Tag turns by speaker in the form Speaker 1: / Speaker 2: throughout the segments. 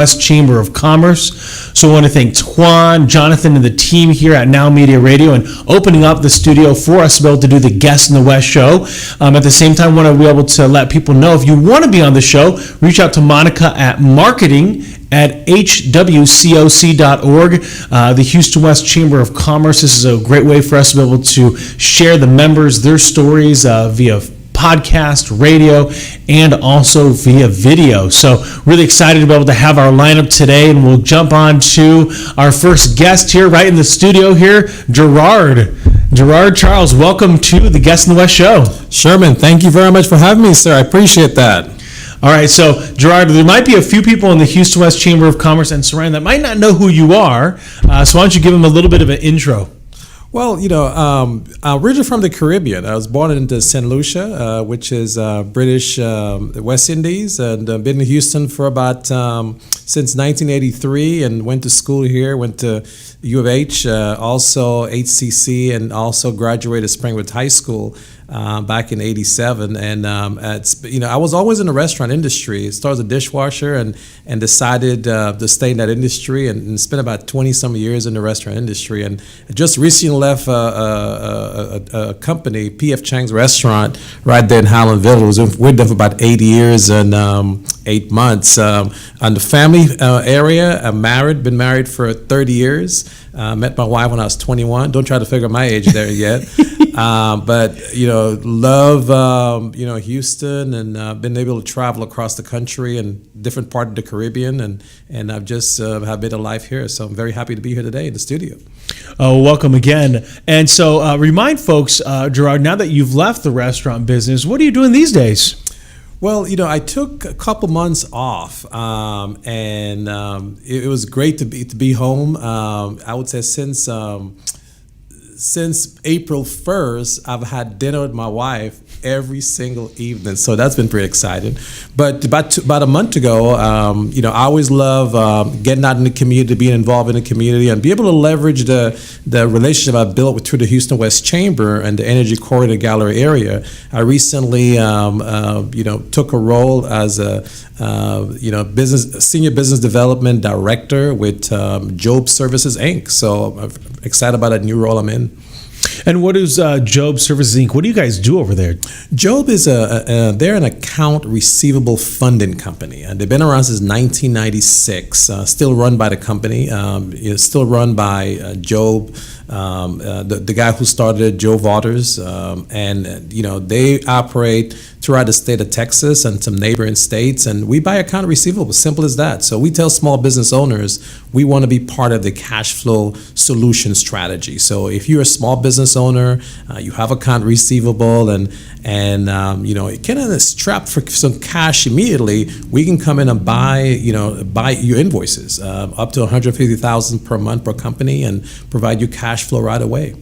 Speaker 1: West Chamber of Commerce. So I want to thank Twan, Jonathan, and the team here at NowMedia Radio and opening up the studio for us to be able to do the Guest in the West show. At the same time, I want to be able to let people know if you want to be on the show, reach out to Monica at marketing@hwcoc.org. The Houston West Chamber of Commerce. This is a great way for us to be able to share the members, their stories via podcast, radio, and also via video. So really excited to be able to have our lineup today, and we'll jump on to our first guest here right in the studio here, Gerard Charles. Welcome to the Guest in the West show.
Speaker 2: Sherman, thank you very much for having me, sir. I appreciate that.
Speaker 1: All right, so Gerard, there might be a few people in the Houston West Chamber of Commerce and surrounding that might not know who you are, so why don't you give them a little bit of an intro?
Speaker 2: Well, I'm originally from the Caribbean. I was born in St. Lucia, which is British West Indies, and been in Houston for about since 1983, and went to school here, went to U of H, also HCC, and also graduated Springwood High School back in '87. And I was always in the restaurant industry. Started as a dishwasher, and decided to stay in that industry, and spent about 20 some years in the restaurant industry, and just recently left a company, P.F. Chang's restaurant, right there in Highlandville. I was with them for about 8 years and 8 months. On the family area, I'm married, been married for 30 years. Met my wife when I was 21. Don't try to figure my age there yet. But love Houston, and been able to travel across the country and different part of the Caribbean, and I've just have been a life here. So I'm very happy to be here today in the studio.
Speaker 1: Oh, welcome again. And so remind folks, Gerard, now that you've left the restaurant business, what are you doing these days?
Speaker 2: Well, I took a couple months off, and it was great to be home. I would say since April 1st, I've had dinner with my wife every single evening, so that's been pretty exciting. But about a month ago, I always love getting out in the community, being involved in the community, and be able to leverage the relationship I built through the Houston West Chamber and the Energy Corridor Gallery area. I recently, took a role as a senior business development director with Job Services Inc. So I'm excited about that new role I'm in.
Speaker 1: And what is Job Services Inc.? What do you guys do over there?
Speaker 2: Job is they're an account receivable funding company, and they've been around since 1996. Still run by the company. Still run by Job, the guy who started, Joe Waters, and they operate throughout the state of Texas and some neighboring states, and we buy account receivable. Simple as that. So we tell small business owners we want to be part of the cash flow solution strategy. So if you're a small business owner, you have account receivable, and you kind of strapped for some cash immediately, we can come in and buy your invoices up to $150,000 per month per company, and provide you cash flow right away.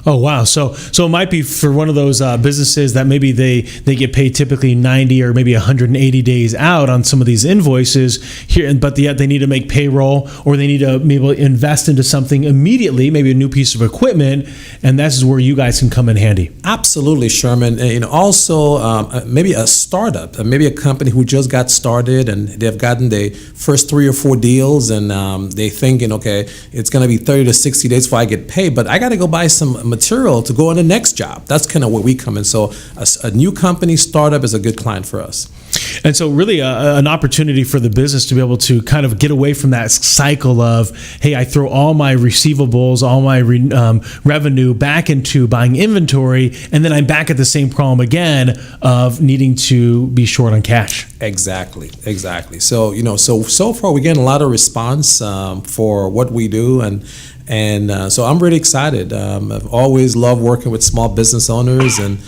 Speaker 1: Oh, wow. So it might be for one of those businesses that maybe they get paid typically 90 or maybe 180 days out on some of these invoices here, but yet they need to make payroll, or they need to maybe invest into something immediately, maybe a new piece of equipment, and that's where you guys can come in handy.
Speaker 2: Absolutely, Sherman. And also maybe a startup, maybe a company who just got started and they've gotten their first 3 or 4 deals, and they're thinking, okay, it's going to be 30 to 60 days before I get paid, but I got to go buy some material to go on the next job. That's kind of where we come in. So a new company startup is a good client for us.
Speaker 1: And so really an opportunity for the business to be able to kind of get away from that cycle of, hey, I throw all my receivables, all my revenue back into buying inventory, and then I'm back at the same problem again of needing to be short on cash.
Speaker 2: Exactly. So, so far we're getting a lot of response for what we do, and so I'm really excited. I've always loved working with small business owners, and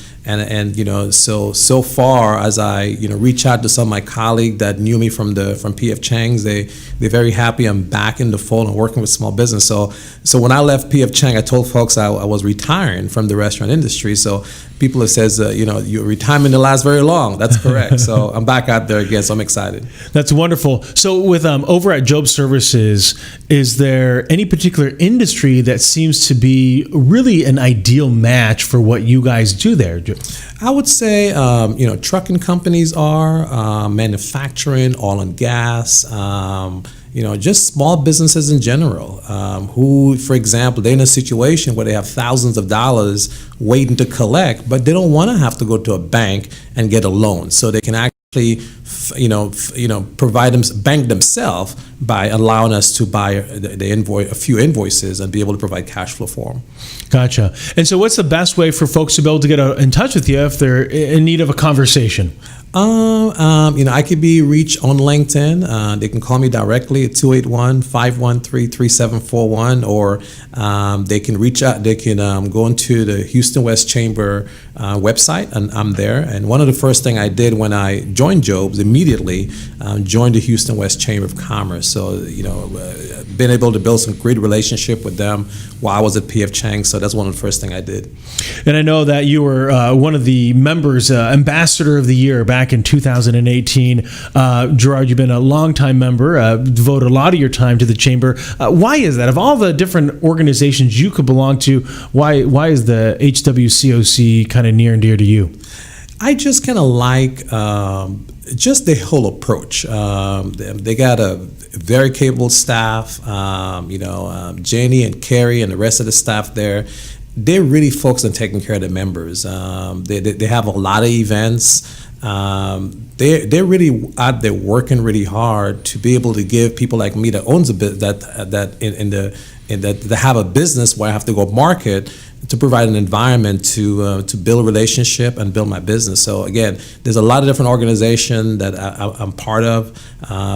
Speaker 2: so far as I reach out to some of my colleagues that knew me from P.F. Chang's, they're very happy I'm back in the fold and working with small business. So when I left P.F. Chang, I told folks I was retiring from the restaurant industry. So people have says your retirement didn't last very long. That's correct. So I'm back out there again. So I'm excited.
Speaker 1: That's wonderful. So with over at Job Services, is there any particular industry that seems to be really an ideal match for what you guys do there?
Speaker 2: I would say, trucking companies are, manufacturing, oil and gas, just small businesses in general, who, for example, they're in a situation where they have thousands of dollars waiting to collect, but they don't want to have to go to a bank and get a loan. So they can actually, provide them, bank themselves by allowing us to buy a few invoices and be able to provide cash flow for them.
Speaker 1: Gotcha. And so what's the best way for folks to be able to get in touch with you if they're in need of a conversation?
Speaker 2: I could be reached on LinkedIn. They can call me directly at 281-513-3741, or they can reach out. They can go into the Houston West Chamber website, and I'm there. And one of the first thing I did when I joined Jobs, immediately joined the Houston West Chamber of Commerce. So, been able to build some great relationship with them while I was at PF Chang. So that's one of the first thing I did.
Speaker 1: And I know that you were one of the members, Ambassador of the Year back in 2018. Gerard, you've been a longtime member, devoted a lot of your time to the Chamber. Why is that? Of all the different organizations you could belong to, why is the HWCOC kind of near and dear to you?
Speaker 2: I just kind of like just the whole approach. They got a very capable staff. Janie and Carrie and the rest of the staff there, they're really focused on taking care of the members. They have a lot of events. They're really out there working really hard to be able to give people like me that owns a bit that have a business where I have to go market, to provide an environment to build a relationship and build my business. So again, there's a lot of different organizations that I'm part of.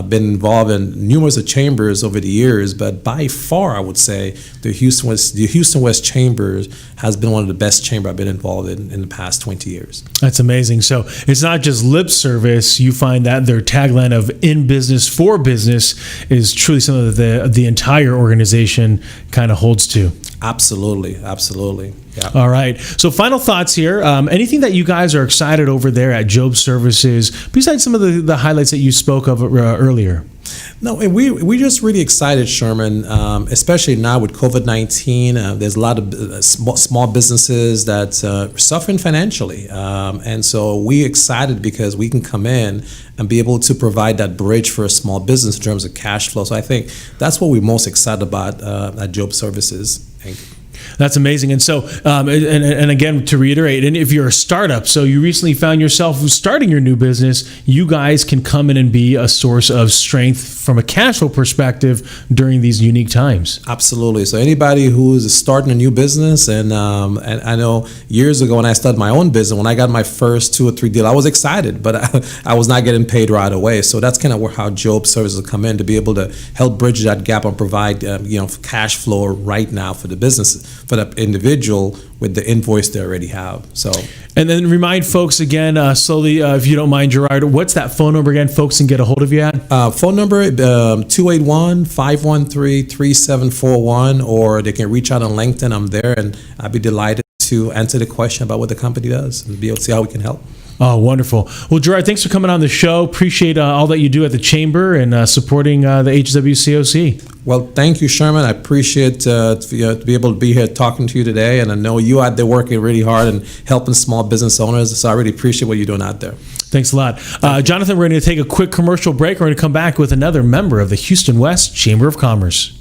Speaker 2: Been involved in numerous of chambers over the years, but by far I would say the Houston West Chambers has been one of the best chambers I've been involved in the past 20 years.
Speaker 1: That's amazing. So it's not just lip service. You find that their tagline of "in business for business" is truly something that the entire organization kind of holds to.
Speaker 2: Absolutely. Yeah.
Speaker 1: All right. So final thoughts here. Anything that you guys are excited over there at Job Services, besides some of the highlights that you spoke of earlier?
Speaker 2: No, we're just really excited, Sherman, especially now with COVID-19. There's a lot of small businesses that are suffering financially. And so we're excited because we can come in and be able to provide that bridge for a small business in terms of cash flow. So I think that's what we're most excited about at Job Services. Thank you.
Speaker 1: That's amazing. And so, and again, to reiterate, and if you're a startup, so you recently found yourself starting your new business, you guys can come in and be a source of strength from a cash flow perspective during these unique times.
Speaker 2: Absolutely. So anybody who's starting a new business, and I know years ago when I started my own business, when I got my first 2 or 3 deals, I was excited, but I was not getting paid right away. So that's kind of how Job Services come in, to be able to help bridge that gap and provide cash flow right now for the business, for the individual with the invoice they already have. So,
Speaker 1: and then remind folks again, slowly, if you don't mind, Gerard, what's that phone number again folks can get a hold of you at?
Speaker 2: Phone number 281-513-3741, or they can reach out on LinkedIn. I'm there, and I'd be delighted to answer the question about what the company does and be able to see how we can help.
Speaker 1: Oh, wonderful. Well, Gerard, thanks for coming on the show. Appreciate all that you do at the Chamber and supporting the HWCOC.
Speaker 2: Well, thank you, Sherman. I appreciate to be able to be here talking to you today. And I know you out there working really hard and helping small business owners. So I really appreciate what you're doing out there.
Speaker 1: Thanks a lot. Jonathan, we're going to take a quick commercial break. We're going to come back with another member of the Houston West Chamber of Commerce.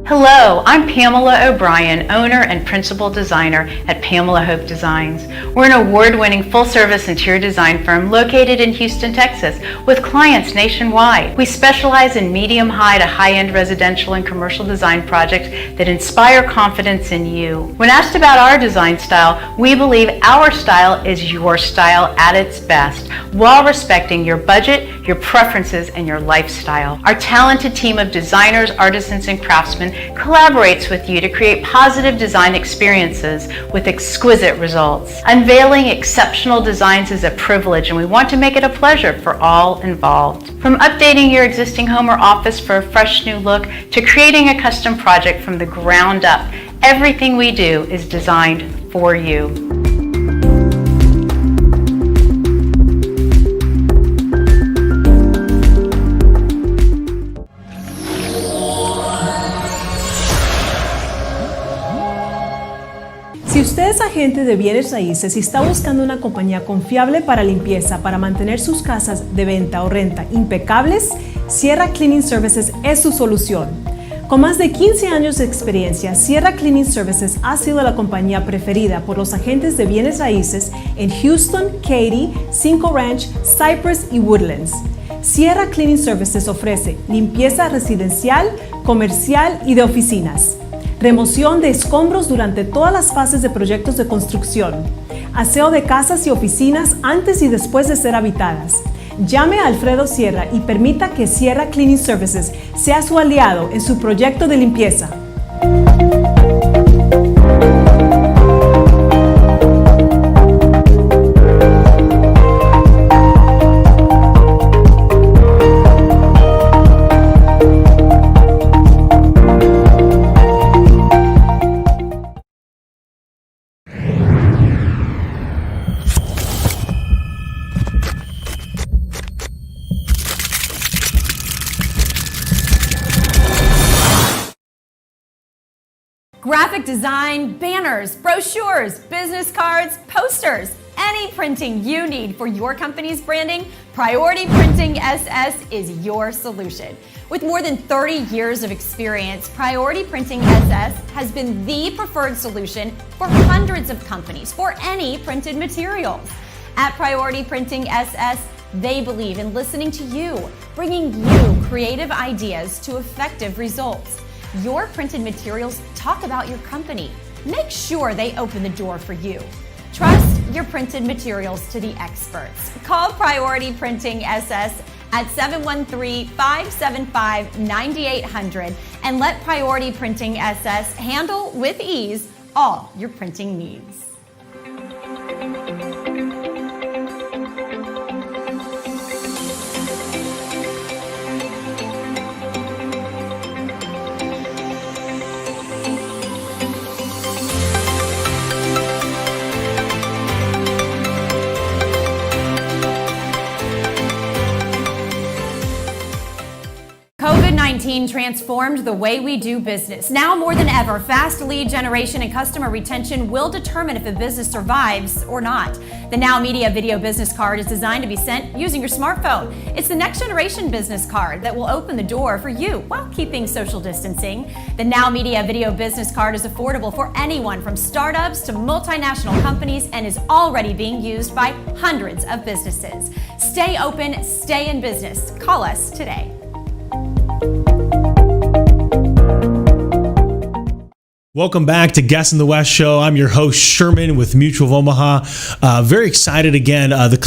Speaker 3: Hello, I'm Pamela O'Brien, owner and principal designer at Pamela Hope Designs. We're an award-winning full-service interior design firm located in Houston, Texas, with clients nationwide. We specialize in medium-high to high-end residential and commercial design projects that inspire confidence in you. When asked about our design style, we believe our style is your style at its best, while respecting your budget, your preferences, and your lifestyle. Our talented team of designers, artisans, and craftsmen collaborates with you to create positive design experiences with exquisite results. Unveiling exceptional designs is a privilege, and we want to make it a pleasure for all involved. From updating your existing home or office for a fresh new look to creating a custom project from the ground up, everything we do is designed for you.
Speaker 4: agente de bienes raíces y está buscando una compañía confiable para limpieza para mantener sus casas de venta o renta impecables, Sierra Cleaning Services es su solución. Con más de 15 años de experiencia, Sierra Cleaning Services ha sido la compañía preferida por los agentes de bienes raíces en Houston, Katy, Cinco Ranch, Cypress y Woodlands. Sierra Cleaning Services ofrece limpieza residencial, comercial y de oficinas, remoción de escombros durante todas las fases de proyectos de construcción, aseo de casas y oficinas antes y después de ser habitadas. Llame a Alfredo Sierra y permita que Sierra Cleaning Services sea su aliado en su proyecto de limpieza.
Speaker 5: Graphic design, banners, brochures, business cards, posters, any printing you need for your company's branding, Priority Printing SS is your solution. With more than 30 years of experience, Priority Printing SS has been the preferred solution for hundreds of companies for any printed materials. At Priority Printing SS, they believe in listening to you, bringing you creative ideas to effective results. Your printed materials talk about your company. Make sure they open the door for you. Trust your printed materials to the experts. Call Priority Printing SS at 713-575-9800 and let Priority Printing SS handle with ease all your printing needs. COVID-19 transformed the way we do business. Now more than ever, fast lead generation and customer retention will determine if a business survives or not. The NowMedia Video Business Card is designed to be sent using your smartphone. It's the next generation business card that will open the door for you while keeping social distancing. The NowMedia Video Business Card is affordable for anyone from startups to multinational companies and is already being used by hundreds of businesses. Stay open, stay in business. Call us today.
Speaker 1: Welcome back to Guest in the West show. I'm your host, Sherman with Mutual of Omaha. Very excited again, the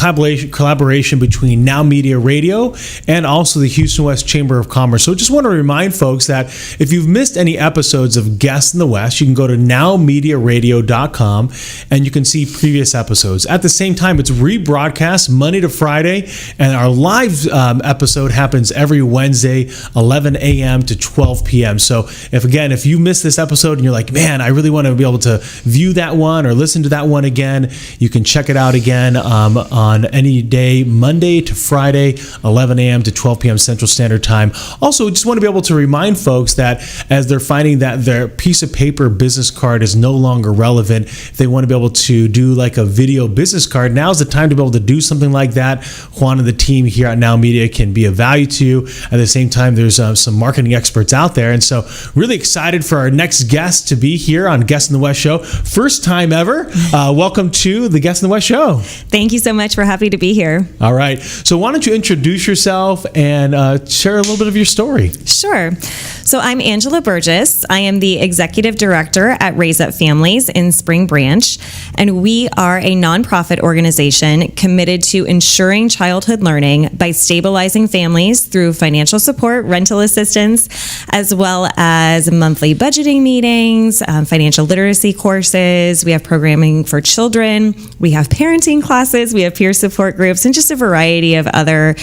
Speaker 1: collaboration between NowMedia Radio and also the Houston West Chamber of Commerce. So just want to remind folks that if you've missed any episodes of Guest in the West, you can go to NowMediaRadio.com and you can see previous episodes. At the same time, it's rebroadcast Monday to Friday, and our live episode happens every Wednesday, 11 a.m. to 12 p.m. So if you missed this episode and you're like, man, I really want to be able to view that one or listen to that one again, you can check it out again on any day, Monday to Friday, 11 a.m. to 12 p.m. Central Standard Time. Also, just want to be able to remind folks that as they're finding that their piece of paper business card is no longer relevant, if they want to be able to do like a video business card, now's the time to be able to do something like that. Juan and the team here at NowMedia can be of value to you. At the same time, there's some marketing experts out there. And so really excited for our next guest to be here on Guest in the West show. First time ever. Welcome to the Guest in the West show.
Speaker 6: Thank you so much. We're happy to be here.
Speaker 1: All right. So why don't you introduce yourself and share a little bit of your story?
Speaker 6: Sure. So I'm Angela Burgess. I am the executive director at Raise Up Families in Spring Branch, and we are a nonprofit organization committed to ensuring childhood learning by stabilizing families through financial support, rental assistance, as well as monthly budgeting meetings, financial literacy courses. We have programming for children. We have parenting classes. We have peer support groups, and just a variety of other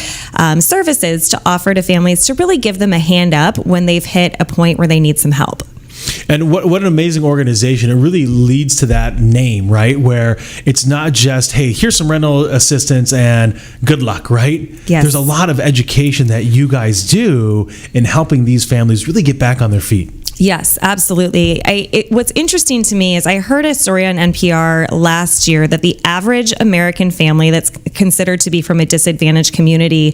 Speaker 6: services to offer to families to really give them a hand up when they've hit a point where they need some help.
Speaker 1: And what an amazing organization. It really leads to that name, right? Where it's not just, hey, here's some rental assistance and good luck, right?
Speaker 6: Yes.
Speaker 1: There's a lot of education that you guys do in helping these families really get back on their feet.
Speaker 6: Yes, absolutely. What's interesting to me is I heard a story on NPR last year that the average American family that's considered to be from a disadvantaged community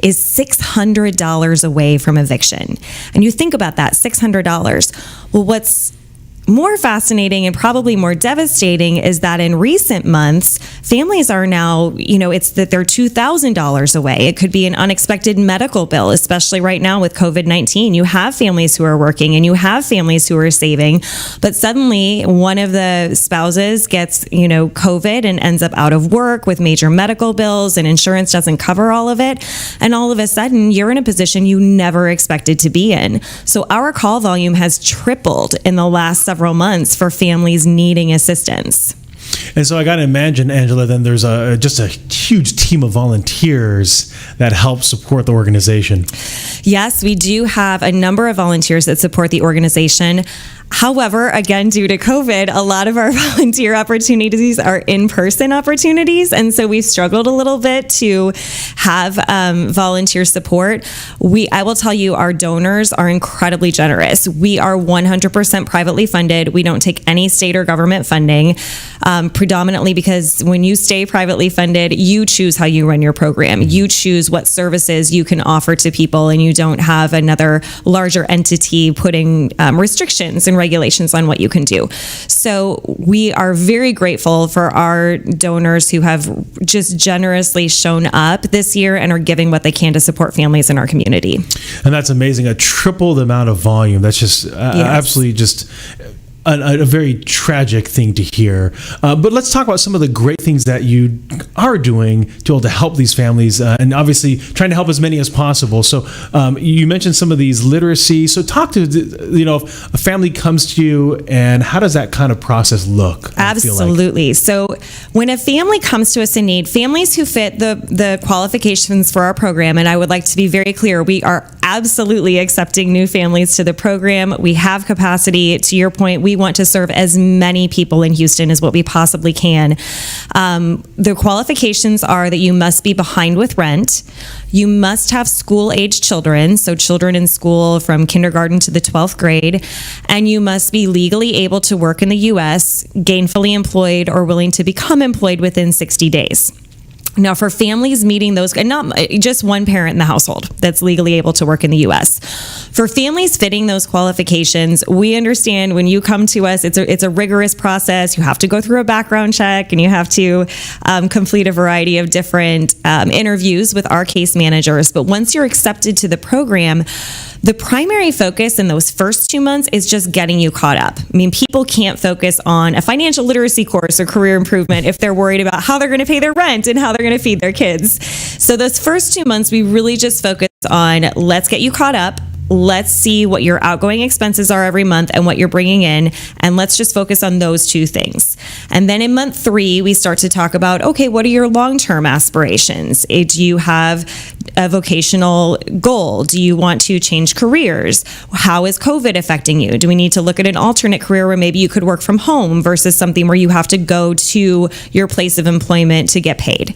Speaker 6: is $600 away from eviction. And you think about that, $600. Well, what's more fascinating and probably more devastating is that in recent months, families are now, it's that they're $2,000 away. It could be an unexpected medical bill, especially right now with COVID-19. You have families who are working and you have families who are saving, but suddenly one of the spouses gets, COVID and ends up out of work with major medical bills and insurance doesn't cover all of it. And all of a sudden, you're in a position you never expected to be in. So our call volume has tripled in the last several months for families needing assistance.
Speaker 1: And so I got to imagine, Angela, then there's just a huge team of volunteers that help support the organization.
Speaker 6: Yes, we do have a number of volunteers that support the organization. However, again, due to COVID, a lot of our volunteer opportunities are in-person opportunities. And so we've struggled a little bit to have volunteer support. I will tell you, our donors are incredibly generous. We are 100% privately funded. We don't take any state or government funding, predominantly because when you stay privately funded, you choose how you run your program. You choose what services you can offer to people, and you don't have another larger entity putting restrictions and regulations on what you can do. So we are very grateful for our donors who have just generously shown up this year and are giving what they can to support families in our community.
Speaker 1: And that's amazing. A triple the amount of volume. That's just absolutely just a very tragic thing to hear. But let's talk about some of the great things that you are doing to be able to help these families, and obviously trying to help as many as possible. So you mentioned some of these literacy. So talk to, if a family comes to you, and how does that kind of process look?
Speaker 6: Absolutely. So when a family comes to us in need, families who fit the qualifications for our program, and I would like to be very clear, we are absolutely accepting new families to the program. We have capacity. To your point, we want to serve as many people in Houston as what we possibly can. The qualifications are that you must be behind with rent. You must have school-age children, so children in school from kindergarten to the 12th grade, and you must be legally able to work in the U.S., gainfully employed, or willing to become employed within 60 days. Now, for families meeting those, and not just one parent in the household that's legally able to work in the U.S., for families fitting those qualifications, we understand when you come to us, it's a rigorous process. You have to go through a background check, and you have to complete a variety of different interviews with our case managers. But once you're accepted to the program, the primary focus in those first 2 months is just getting you caught up. I mean, people can't focus on a financial literacy course or career improvement if they're worried about how they're going to pay their rent and how they're going to feed their kids. So those first 2 months, we really just focus on, let's get you caught up. Let's see what your outgoing expenses are every month and what you're bringing in, and let's just focus on those two things. And then in month 3, we start to talk about, okay, what are your long-term aspirations? Do you have a vocational goal? Do you want to change careers? How is COVID affecting you? Do we need to look at an alternate career where maybe you could work from home versus something where you have to go to your place of employment to get paid?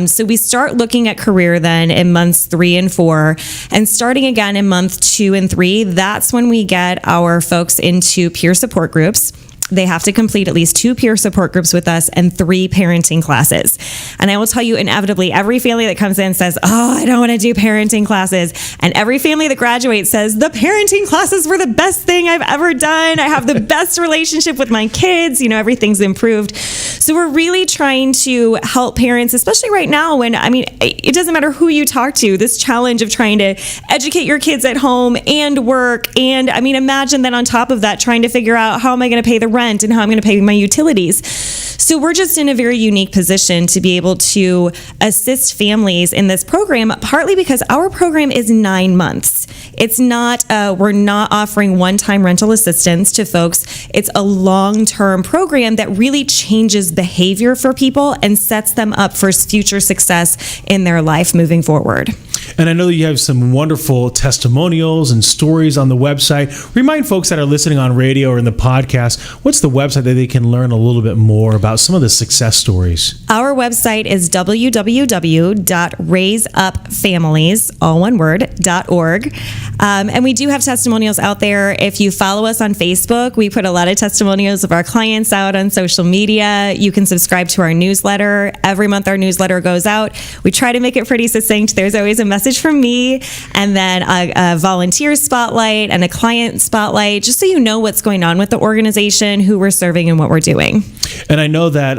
Speaker 6: So we start looking at career then in months 3 and 4, and starting again in month 2 and 3, that's when we get our folks into peer support groups. They have to complete at least 2 peer support groups with us and 3 parenting classes. And I will tell you, inevitably, every family that comes in says, oh, I don't want to do parenting classes. And every family that graduates says, the parenting classes were the best thing I've ever done. I have the best relationship with my kids. Everything's improved. So we're really trying to help parents, especially right now when, it doesn't matter who you talk to, this challenge of trying to educate your kids at home and work. And imagine then on top of that, trying to figure out how am I going to pay the rent and how I'm going to pay my utilities. So we're just in a very unique position to be able to assist families in this program, partly because our program is 9 months. It's not, we're not offering one-time rental assistance to folks. It's a long-term program that really changes behavior for people and sets them up for future success in their life moving forward.
Speaker 1: And I know that you have some wonderful testimonials and stories on the website. Remind folks that are listening on radio or in the podcast, what's the website that they can learn a little bit more about some of the success stories?
Speaker 6: Our website is www.raiseupfamilies, all one word, .org. And we do have testimonials out there. If you follow us on Facebook, we put a lot of testimonials of our clients out on social media. You can subscribe to our newsletter. Every month our newsletter goes out. We try to make it pretty succinct. There's always a message from me, and then a volunteer spotlight and a client spotlight, just so you know what's going on with the organization, who we're serving, and what we're doing.
Speaker 1: And I know that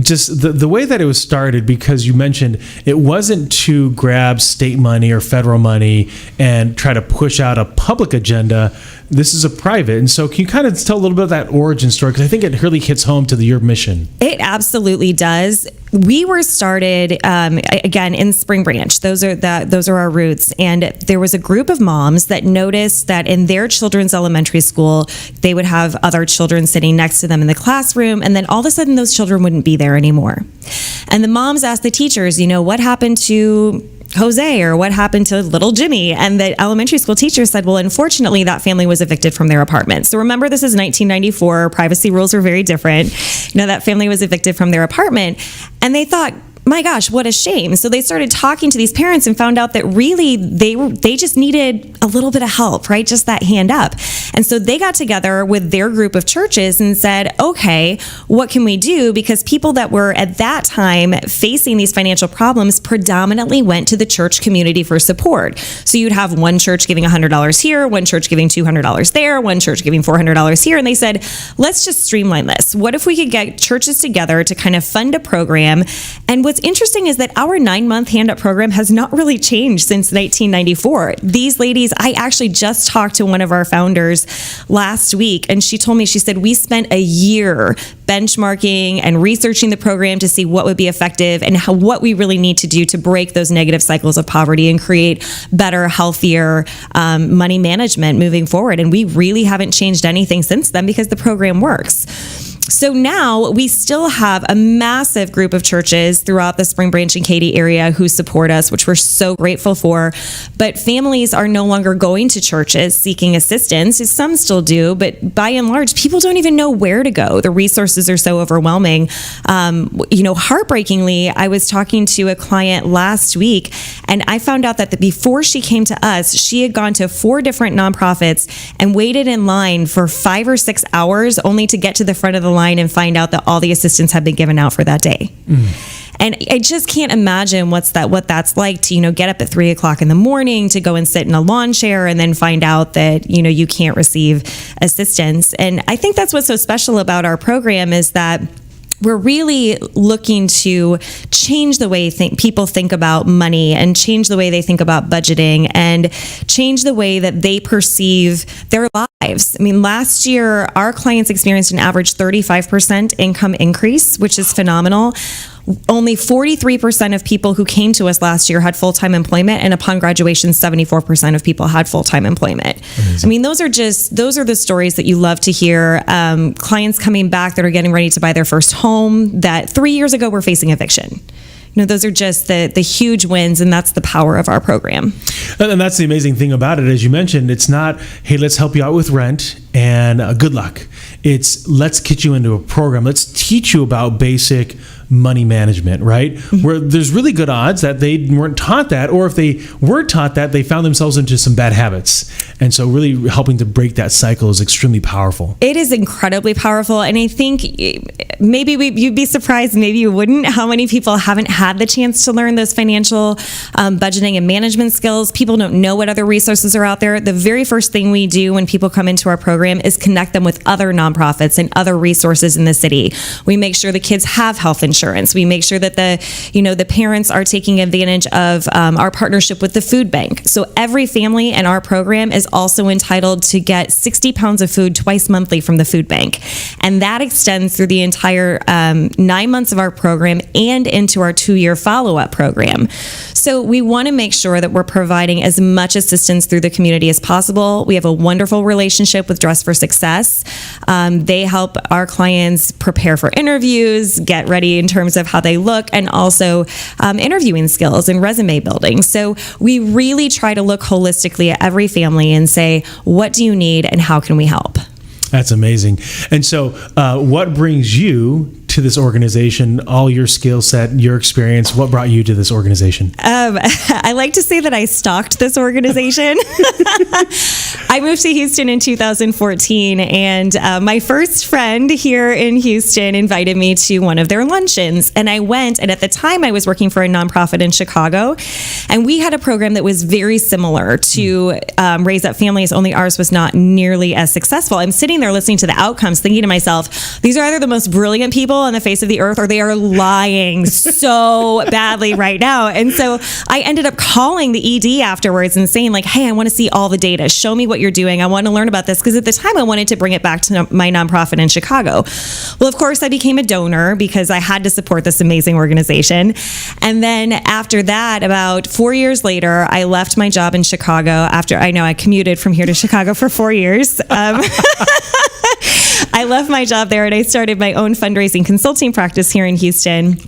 Speaker 1: just the way that it was started, because you mentioned it wasn't to grab state money or federal money and try to push out a public agenda. This is a private. And so can you kind of tell a little bit of that origin story? Because I think it really hits home to your mission.
Speaker 6: It absolutely does. We were started, again, in Spring Branch. Those are our roots. And there was a group of moms that noticed that in their children's elementary school, they would have other children sitting next to them in the classroom. And then all of a sudden, those children wouldn't be there anymore. And the moms asked the teachers, what happened to Jose, or what happened to little Jimmy? And the elementary school teacher said, well, unfortunately, that family was evicted from their apartment. So remember, this is 1994. Privacy rules were very different. That family was evicted from their apartment. And they thought, my gosh, what a shame. So they started talking to these parents and found out that really they just needed a little bit of help, right? Just that hand up. And so they got together with their group of churches and said, okay, what can we do? Because people that were at that time facing these financial problems predominantly went to the church community for support. So you'd have one church giving $100 here, one church giving $200 there, one church giving $400 here. And they said, let's just streamline this. What if we could get churches together to kind of fund a program? And what's interesting is that our 9-month hand-up program has not really changed since 1994. These ladies, I actually just talked to one of our founders last week, and she told me, she said, we spent a year benchmarking and researching the program to see what would be effective and what we really need to do to break those negative cycles of poverty and create better, healthier money management moving forward. And we really haven't changed anything since then because the program works. So now we still have a massive group of churches throughout the Spring Branch and Katy area who support us, which we're so grateful for. But families are no longer going to churches seeking assistance. Some still do, but by and large, people don't even know where to go. The resources are so overwhelming. Heartbreakingly, I was talking to a client last week, and I found out that before she came to us, she had gone to 4 different nonprofits and waited in line for 5 or 6 hours only to get to the front of the line and find out that all the assistance had been given out for that day. And I just can't imagine what that's like to, get up at 3 o'clock in the morning to go and sit in a lawn chair and then find out that, you can't receive assistance. And I think that's what's so special about our program is that we're really looking to change the way people think about money and change the way they think about budgeting and change the way that they perceive their lives. I mean, last year, our clients experienced an average 35% income increase, which is phenomenal. Only 43% of people who came to us last year had full-time employment, and upon graduation, 74% of people had full-time employment. Amazing. I mean, those are the stories that you love to hear. Clients coming back that are getting ready to buy their first home that 3 years ago were facing eviction. Those are just the huge wins, and that's the power of our program.
Speaker 1: And that's the amazing thing about it. As you mentioned, it's not, hey, let's help you out with rent and good luck. It's let's get you into a program. Let's teach you about basic money management, right? Mm-hmm. Where there's really good odds that they weren't taught that, or if they were taught that, they found themselves into some bad habits. And so really helping to break that cycle is extremely powerful.
Speaker 6: It is incredibly powerful. And I think maybe you'd be surprised, maybe you wouldn't, how many people haven't had the chance to learn those financial budgeting and management skills. People don't know what other resources are out there. The very first thing we do when people come into our program is connect them with other nonprofits and other resources in the city. We make sure the kids have health insurance. We make sure that the parents are taking advantage of our partnership with the food bank. So every family in our program is also entitled to get 60 pounds of food twice monthly from the food bank. And that extends through the entire 9 months of our program and into our 2-year follow-up program. So we want to make sure that we're providing as much assistance through the community as possible. We have a wonderful relationship with Dress for Success. They help our clients prepare for interviews, get ready in terms of how they look and also interviewing skills and resume building. So we really try to look holistically at every family and say, what do you need and how can we help?
Speaker 1: That's amazing. And so what brings you to this organization, all your skill set, your experience, what brought you to this organization?
Speaker 6: I like to say that I stalked this organization. I moved to Houston in 2014, and my first friend here in Houston invited me to one of their luncheons, and I went, and at the time I was working for a nonprofit in Chicago, and we had a program that was very similar to Raise Up Families, only ours was not nearly as successful. I'm sitting there listening to the outcomes, thinking to myself, these are either the most brilliant people on the face of the earth, or they are lying so badly right now. And so I ended up calling the ED afterwards and saying like, hey, I want to see all the data. Show me what you're doing. I want to learn about this. Because at the time I wanted to bring it back to my nonprofit in Chicago. Well, of course I became a donor because I had to support this amazing organization. And then after that, about 4 years later, I left my job in Chicago after I commuted from here to Chicago for 4 years. I left my job there and I started my own fundraising consulting practice here in Houston.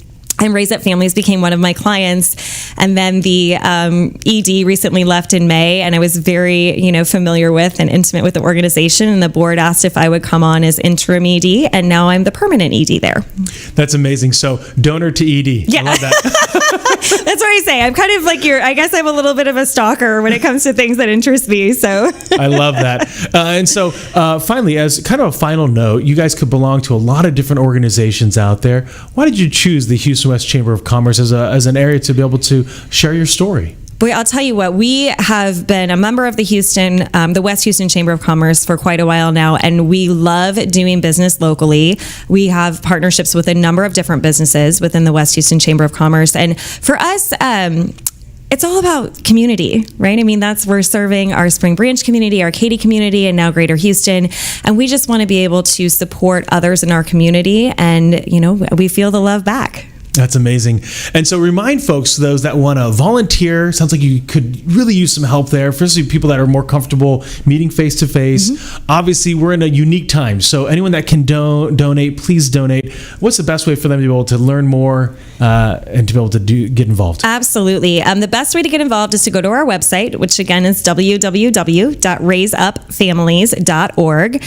Speaker 6: And Raise Up Families became one of my clients. And then the ED recently left in May, and I was very, familiar with and intimate with the organization. And the board asked if I would come on as interim ED, and now I'm the permanent ED there.
Speaker 1: That's amazing. So donor to ED.
Speaker 6: Yeah.
Speaker 1: I love that.
Speaker 6: That's what I say. I'm kind of like I guess I'm a little bit of a stalker when it comes to things that interest me. So
Speaker 1: I love that. And so finally, as kind of a final note, you guys could belong to a lot of different organizations out there. Why did you choose the Houston West Chamber of Commerce as an area to be able to share your story?
Speaker 6: Boy, I'll tell you what, we have been a member of the West Houston Chamber of Commerce for quite a while now, and we love doing business locally. We have partnerships with a number of different businesses within the West Houston Chamber of Commerce. And for us, it's all about community, right? I mean, we're serving our Spring Branch community, our Katy community, and now Greater Houston. And we just want to be able to support others in our community. And, we feel the love back.
Speaker 1: That's amazing. And so remind folks, those that want to volunteer, sounds like you could really use some help there, especially people that are more comfortable meeting face to face. Obviously, we're in a unique time. So anyone that can donate, please donate. What's the best way for them to be able to learn more and to be able to get involved?
Speaker 6: Absolutely. The best way to get involved is to go to our website, which again is www.raiseupfamilies.org.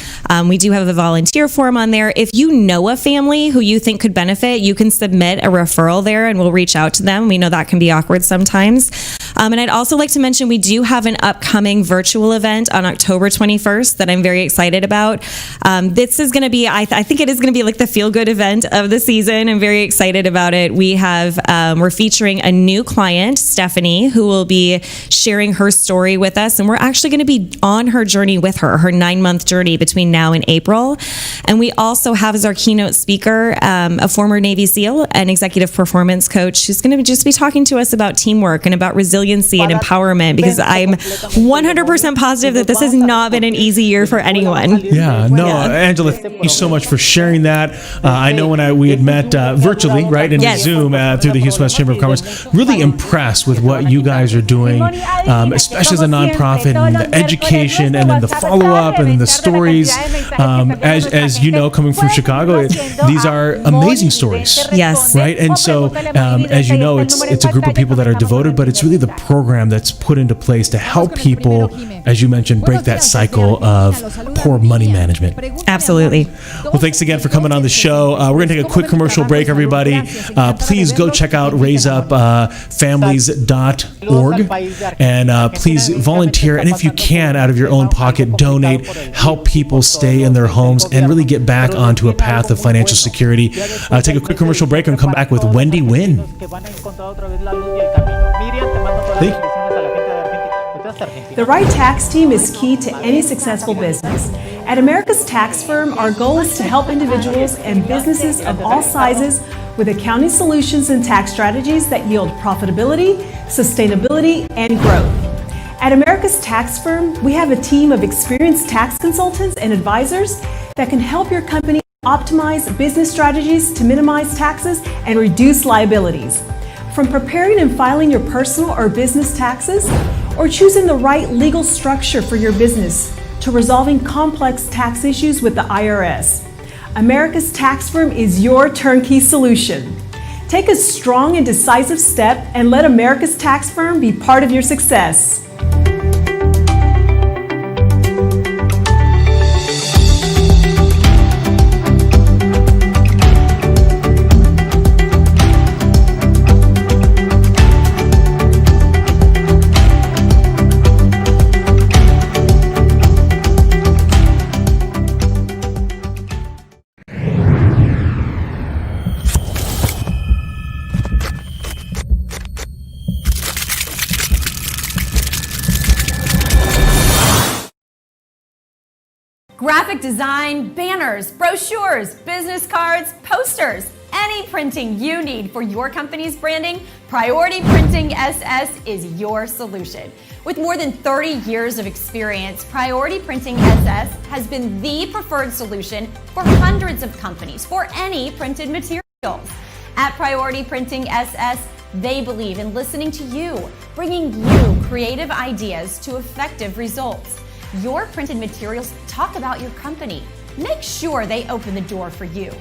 Speaker 6: We do have a volunteer form on there. If you know a family who you think could benefit, you can submit a referral there and we'll reach out to them. We know that can be awkward sometimes. And I'd also like to mention we do have an upcoming virtual event on October 21st that I'm very excited about. This is going to be, I think it is going to be like the feel-good event of the season. I'm very excited about it. We're featuring a new client, Stephanie, who will be sharing her story with us. And we're actually going to be on her journey with her 9-month journey between now and April. And we also have as our keynote speaker, a former Navy SEAL and executive performance coach who's going to just be talking to us about teamwork and about resiliency and empowerment, because I'm 100% positive that this has not been an easy year for anyone.
Speaker 1: Yeah, no, Angela, thank you so much for sharing that. I know when we had met virtually, right, in Zoom through the Houston West Chamber of Commerce, really impressed with what you guys are doing, especially as a nonprofit, and the education, and then the follow-up, and then the stories. As you know, coming from Chicago, these are amazing stories.
Speaker 6: Yes.
Speaker 1: Right, and so as you know, it's a group of people that are devoted, but it's really the program that's put into place to help people, as you mentioned, break that cycle of poor money management.
Speaker 6: Absolutely.
Speaker 1: Well, thanks again for coming on the show. We're going to take a quick commercial break, everybody. Please go check out raiseupfamilies.org and please volunteer. And if you can, out of your own pocket, donate, help people stay in their homes and really get back onto a path of financial security. Take a quick commercial break and come back with Wendy Wynn.
Speaker 4: The right tax team is key to any successful business. At America's Tax Firm, our goal is to help individuals and businesses of all sizes with accounting solutions and tax strategies that yield profitability, sustainability, and growth. At America's Tax Firm, we have a team of experienced tax consultants and advisors that can help your company optimize business strategies to minimize taxes and reduce liabilities. From preparing and filing your personal or business taxes, or choosing the right legal structure for your business, to resolving complex tax issues with the IRS, America's Tax Firm is your turnkey solution. Take a strong and decisive step and let America's tax firm be part of your success.
Speaker 5: Graphic design, banners, brochures, business cards, posters, any printing you need for your company's branding, Priority Printing SS is your solution. With more than 30 years of experience, Priority Printing SS has been the preferred solution for hundreds of companies for any printed materials. At Priority Printing SS, they believe in listening to you, bringing you creative ideas to effective results. Your printed materials talk about your company. Make sure they open the door for you.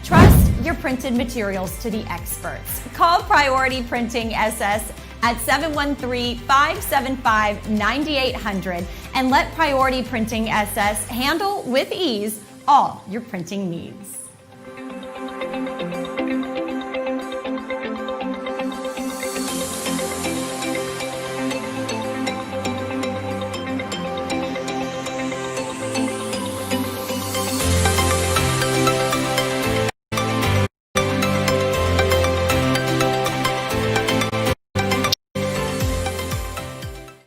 Speaker 5: Trust your printed materials to the experts. Call Priority Printing SS at 713-575-9800 and let Priority Printing SS handle with ease all your printing needs.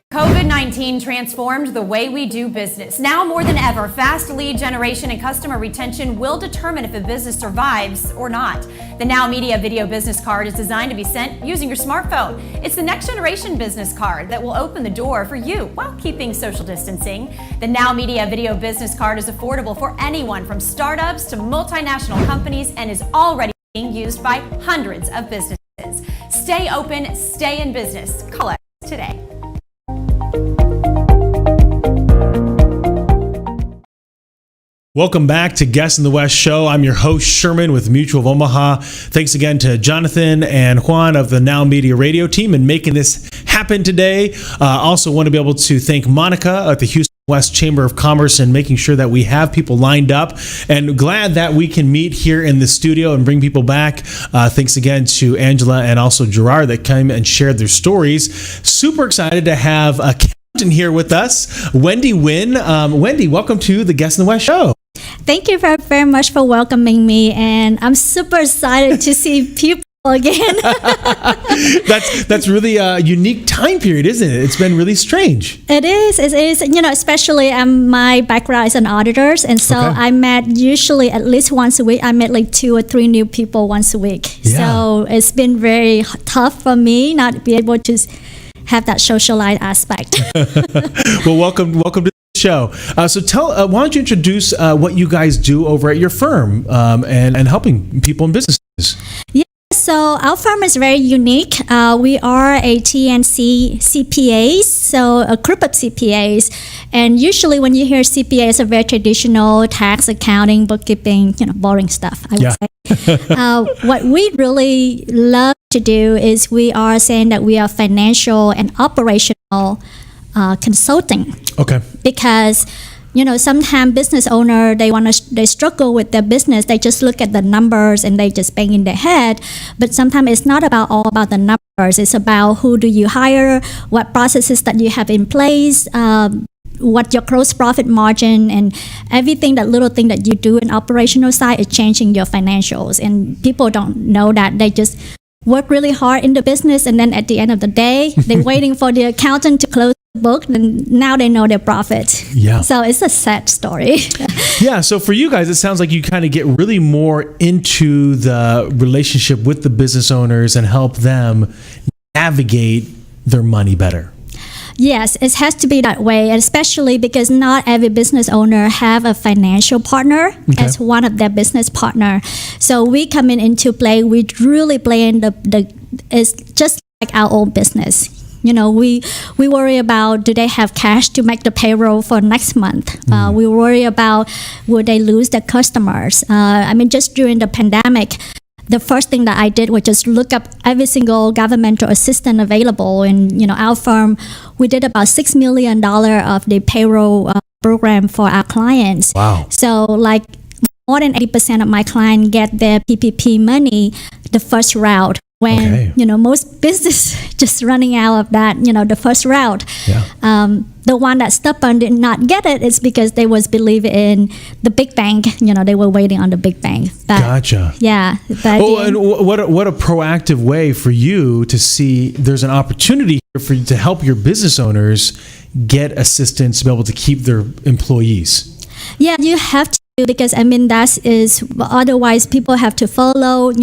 Speaker 5: COVID-19 transformed the way we do business. Now more than ever, fast lead generation and customer retention will determine if a business survives or not. The NowMedia Video Business Card is designed to be sent using your smartphone. It's the next generation business card that will open the door for you while keeping social distancing. The NowMedia Video Business Card is affordable for anyone from startups to multinational companies and is already being used by hundreds of businesses. Stay open, stay in business. Call us today.
Speaker 1: Welcome back to Guest in the West show. I'm your host, Sherman with Mutual of Omaha. Thanks again to Jonathan and Juan of the NowMedia Radio team in making this happen today. Also want to be able to thank Monica at the Houston West Chamber of Commerce and making sure that we have people lined up, and glad that we can meet here in the studio and bring people back. Thanks again to Angela and also Gerard that came and shared their stories. Super excited to have a captain here with us, Wendy Wynn. Wendy, welcome to the Guest in the West show.
Speaker 7: Thank you very, very much for welcoming me, and I'm super excited to see people again.
Speaker 1: That's really a unique time period, isn't it? It's been really strange.
Speaker 7: It is. Especially my background is an auditor, and so
Speaker 1: Okay.
Speaker 7: I met usually at least once a week. I met like 2 or 3 new people once a week.
Speaker 1: Yeah.
Speaker 7: So it's been very tough for me not to be able to have that socialite aspect.
Speaker 1: Well, welcome to the show. So why don't you introduce what you guys do over at your firm and helping people in businesses?
Speaker 7: Yeah, so our firm is very unique. We are a TNC CPAs, so a group of CPAs. And usually when you hear CPA, it's a very traditional tax, accounting, bookkeeping, boring stuff, I would say. What we really love to do is we are saying that we are financial and operational consulting.
Speaker 1: Okay.
Speaker 7: Because sometimes business owner they struggle with their business. They just look at the numbers and they just bang in their head. But sometimes it's not all about the numbers. It's about who do you hire, what processes that you have in place, what your gross profit margin, and everything, that little thing that you do in operational side is changing your financials. And people don't know that. They just work really hard in the business, and then at the end of the day, they're waiting for the accountant to close the book, and now they know their profit.
Speaker 1: Yeah.
Speaker 7: So it's a sad story.
Speaker 1: Yeah. So for you guys, it sounds like you kind of get really more into the relationship with the business owners and help them navigate their money better.
Speaker 7: Yes, it has to be that way, especially because not every business owner have a financial partner as one of their business partner. So we come into play. We really play in it's just like our own business. We worry about, do they have cash to make the payroll for next month? We worry about, will they lose their customers? Just during the pandemic, the first thing that I did was just look up every single governmental assistance available. And, our firm, we did about $6 million of the payroll program for our clients.
Speaker 1: Wow.
Speaker 7: So like more than 80% of my clients get their PPP money the first route. When, most business just running out of that, the first route.
Speaker 1: Yeah.
Speaker 7: The one that stubborn did not get it is because they was believing in the big bank. They were waiting on the big bank. But,
Speaker 1: Gotcha.
Speaker 7: Yeah. But
Speaker 1: and what a proactive way for you to see there's an opportunity here for you to help your business owners get assistance to be able to keep their employees.
Speaker 7: Yeah, you have to, because that is, otherwise people have to follow,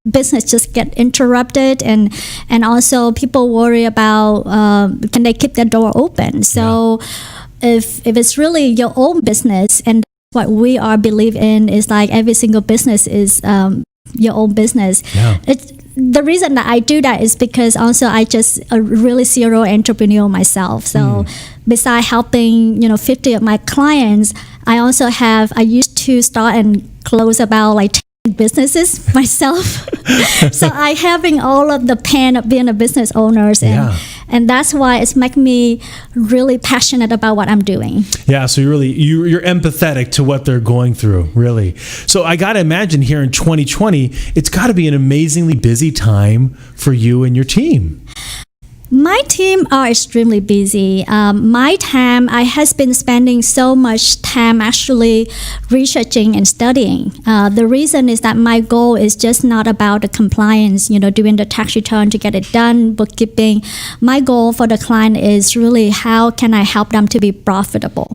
Speaker 7: business just get interrupted, and also people worry about can they keep their door open. So if it's really your own business, and what we are believe in is like every single business is your own business. It's the reason that I do that is because also I just a really serial entrepreneur myself. So besides helping 50 of my clients, I used to start and close about like 10 businesses myself. So I having all of the pain of being a business owner, and that's why it's making me really passionate about what I'm doing.
Speaker 1: Yeah, so you're empathetic to what they're going through, really. So I got to imagine here in 2020, it's got to be an amazingly busy time for you and your team.
Speaker 7: My team are extremely busy. My time, I has been spending so much time actually researching and studying. The reason is that my goal is just not about the compliance, doing the tax return to get it done, bookkeeping. My goal for the client is really how can I help them to be profitable.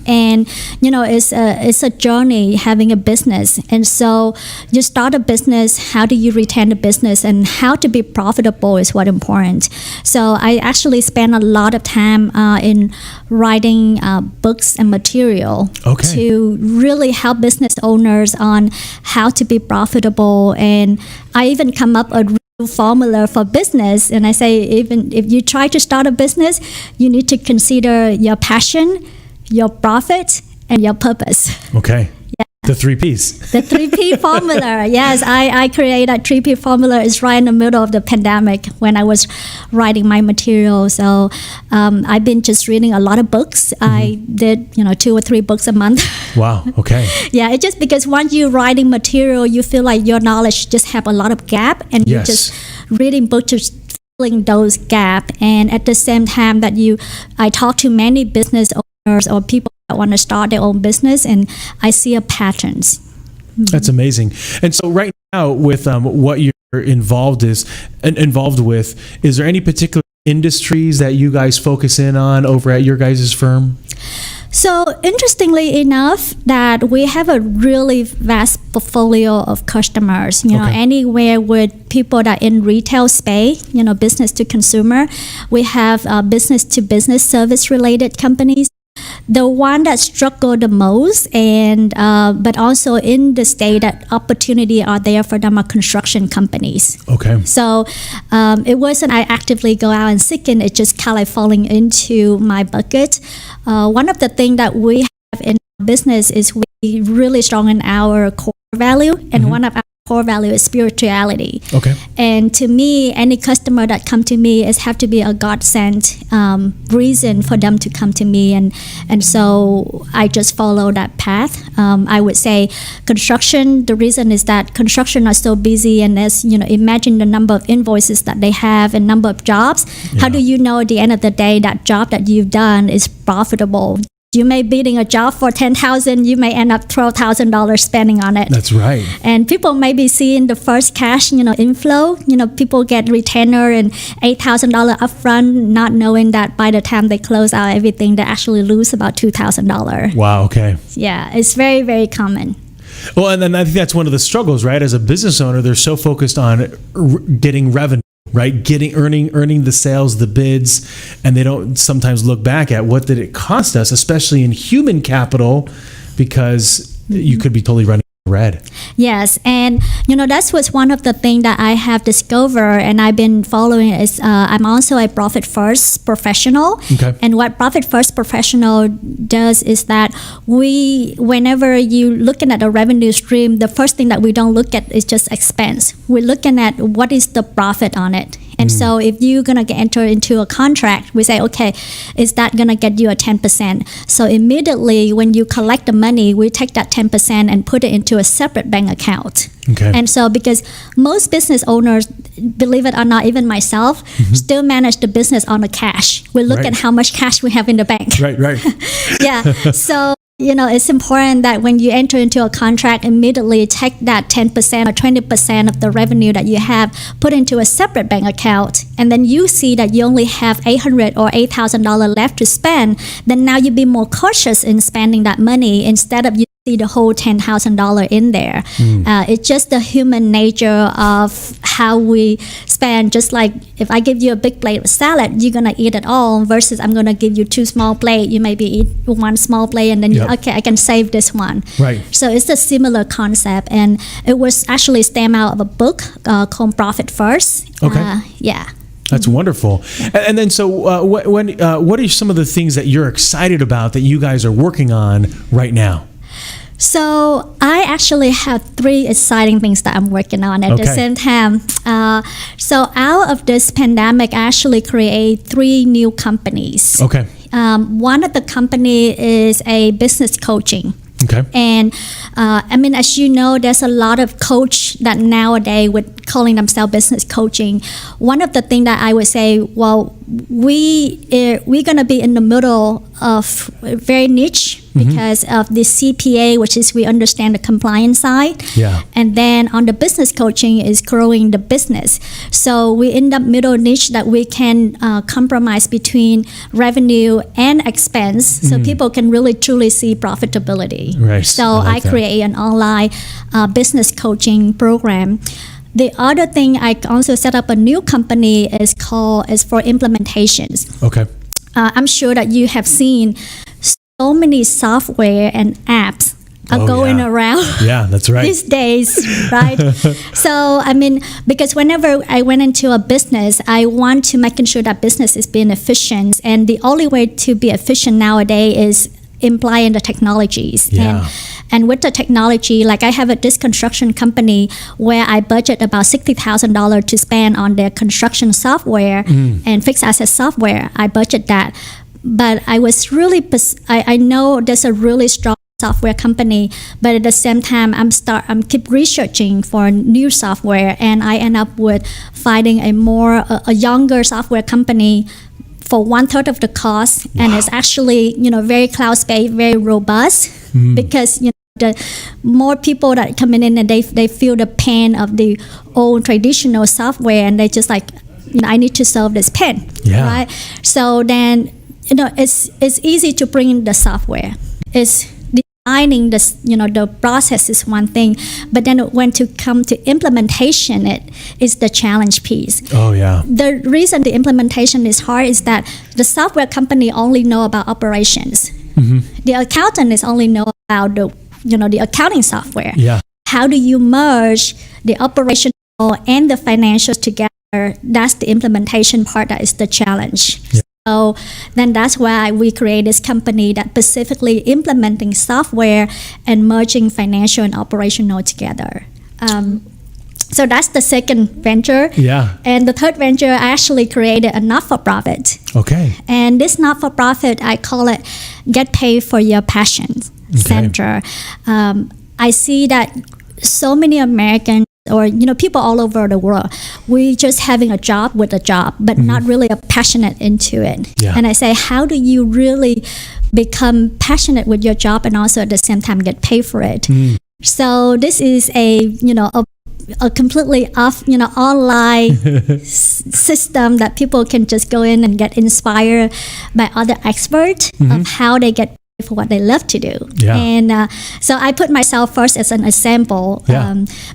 Speaker 7: And it's a journey having a business, and so you start a business, how do you retain the business, and how to be profitable is what important. So I actually spend a lot of time in writing books and material to really help business owners on how to be profitable. And I even come up with a formula for business, and I say even if you try to start a business, you need to consider your passion, your profit, and your purpose.
Speaker 1: Okay. Yeah. The 3 Ps.
Speaker 7: The 3P formula. Yes, I created a 3P formula. It's right in the middle of the pandemic when I was writing my material. So I've been just reading a lot of books. I did 2 or 3 books a month.
Speaker 1: Wow. Okay.
Speaker 7: Yeah, it's just because once you're writing material, you feel like your knowledge just have a lot of gap, and you just reading books just filling those gap. And at the same time that I talk to many business owners or people that want to start their own business, and I see a patterns.
Speaker 1: That's amazing. And so right now with what you're involved with, is there any particular industries that you guys focus in on over at your guys' firm?
Speaker 7: So interestingly enough, that we have a really vast portfolio of customers, anywhere with people that in retail space, business to consumer. We have business to business service related companies. The one that struggled the most, and but also in the state that opportunity are there for them are construction companies.
Speaker 1: Okay.
Speaker 7: So it wasn't I actively go out and seek it, it's just kind of falling into my bucket. One of the things that we have in our business is we really strong in our core value, and one of our core value is spirituality.
Speaker 1: Okay.
Speaker 7: And to me, any customer that come to me is have to be a God-sent reason for them to come to me, and so I just follow that path. I would say construction, the reason is that construction are so busy, and as imagine the number of invoices that they have and number of jobs. How do you know at the end of the day that job that you've done is profitable? You may bidding a job for $10,000, you may end up $12,000 spending on it.
Speaker 1: That's right.
Speaker 7: And people may be seeing the first cash, inflow. People get retainer and $8,000 upfront, not knowing that by the time they close out everything, they actually lose about $2,000.
Speaker 1: Wow. Okay.
Speaker 7: Yeah, it's very, very common.
Speaker 1: Well, and then I think that's one of the struggles, right? As a business owner, they're so focused on getting revenue. Right, earning the sales, the bids, and they don't sometimes look back at what did it cost us, especially in human capital, because you could be totally running read.
Speaker 7: Yes, and that's was one of the things that I have discovered, and I've been following is I'm also a Profit First professional.
Speaker 1: Okay.
Speaker 7: And what Profit First professional does is that whenever you looking at a revenue stream, the first thing that we don't look at is just expense. We're looking at what is the profit on it. And so if you're going to enter into a contract, we say, okay, is that going to get you a 10%? So immediately when you collect the money, we take that 10% and put it into a separate bank account.
Speaker 1: Okay.
Speaker 7: And so because most business owners, believe it or not, even myself, still manage the business on the cash. We look
Speaker 1: Right.
Speaker 7: at how much cash we have in the bank.
Speaker 1: Right.
Speaker 7: Yeah. So it's important that when you enter into a contract, immediately take that 10% or 20% of the revenue that you have, put into a separate bank account, and then you see that you only have $800 or $8,000 left to spend. Then now you be more cautious in spending that money instead of you see the whole $10,000 in there. It's just the human nature of how we spend. Just like if I give you a big plate of salad, you're gonna eat it all. Versus I'm gonna give you 2 small plates. You maybe eat 1 small plate, and then
Speaker 1: Yep.
Speaker 7: okay, I can save this one.
Speaker 1: Right.
Speaker 7: So it's a similar concept, and it was actually stem out of a book called Profit First.
Speaker 1: Okay.
Speaker 7: Yeah.
Speaker 1: That's wonderful. And then, so what are some of the things that you're excited about that you guys are working on right now?
Speaker 7: So I actually have 3 exciting things that I'm working on at the
Speaker 1: Okay.
Speaker 7: same time. So out of this pandemic, I actually create 3 new companies.
Speaker 1: Okay.
Speaker 7: One of the company is a business coaching.
Speaker 1: Okay.
Speaker 7: And as you know, there's a lot of coach that nowadays would calling themselves business coaching. One of the things that I would say, well, we're gonna be in the middle of very niche because of the CPA, which is we understand the compliance side.
Speaker 1: Yeah.
Speaker 7: And then on the business coaching is growing the business. So we end up middle niche that we can compromise between revenue and expense, so people can really truly see profitability.
Speaker 1: Right.
Speaker 7: So
Speaker 1: I
Speaker 7: I
Speaker 1: like that.
Speaker 7: create an online business coaching program. The other thing, I also set up a new company is for implementations.
Speaker 1: Okay.
Speaker 7: I'm sure that you have seen so many software and apps are going around
Speaker 1: Yeah, that's right.
Speaker 7: these days, right? So, because whenever I went into a business, I want to making sure that business is being efficient. And the only way to be efficient nowadays is implying the technologies.
Speaker 1: Yeah.
Speaker 7: And with the technology, like I have this construction company where I budget about $60,000 to spend on their construction software and fixed asset software. I budget that. But I was really, I know there's a really strong software company, but at the same time, I'm keep researching for new software, and I end up with finding a younger software company for 1/3 of the cost, and it's actually very cloud-based, very robust, because the more people that coming in and they feel the pain of the old traditional software, and they just like I need to solve this pain, right? So then it's easy to bring in the software. It's designing this, the process is one thing, but then when to come to implementation, it is the challenge piece.
Speaker 1: Oh yeah.
Speaker 7: The reason the implementation is hard is that the software company only know about operations. The accountant is only know about the accounting software.
Speaker 1: Yeah.
Speaker 7: How do you merge the operational and the financials together? That's the implementation part that is the challenge.
Speaker 1: Yeah.
Speaker 7: So then that's why we create this company that specifically implementing software and merging financial and operational together. So that's the second venture.
Speaker 1: Yeah.
Speaker 7: And the third venture, I actually created a not-for-profit.
Speaker 1: Okay.
Speaker 7: And this not-for-profit, I call it Get Paid for Your Passion Center. I see that so many Americans or people all over the world, we just having a job with a job, but not really passionate into it.
Speaker 1: Yeah.
Speaker 7: And I say, how do you really become passionate with your job and also at the same time get paid for it? So this is a completely online system that people can just go in and get inspired by other experts of how they get for what they love to do.
Speaker 1: Yeah.
Speaker 7: And so I put myself first as an example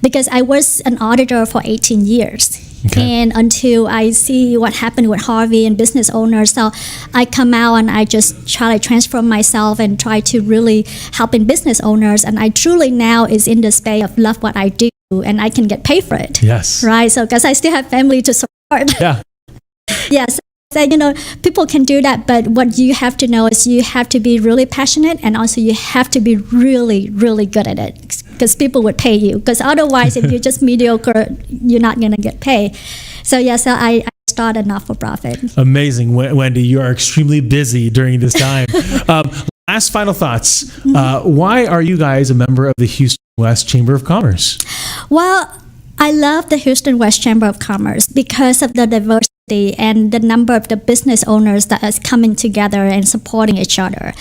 Speaker 7: because I was an auditor for 18 years.
Speaker 1: Okay.
Speaker 7: And until I see what happened with Harvey and business owners, so I come out and I just try to transform myself and try to really help in business owners. And I truly now is in the space of love what I do, and I can get paid for it.
Speaker 1: Yes.
Speaker 7: Right. So because I still have family to support.
Speaker 1: Yeah.
Speaker 7: Yes. So, people can do that, but what you have to know is you have to be really passionate, and also you have to be really, really good at it, because people would pay you. Because otherwise, if you're just mediocre, you're not going to get paid. So I started not-for-profit.
Speaker 1: Amazing. Wendy, you are extremely busy during this time. Last final thoughts. Why are you guys a member of the Houston West Chamber of Commerce?
Speaker 7: Well, I love the Houston West Chamber of Commerce because of the diversity and the number of the business owners that is coming together and supporting each other,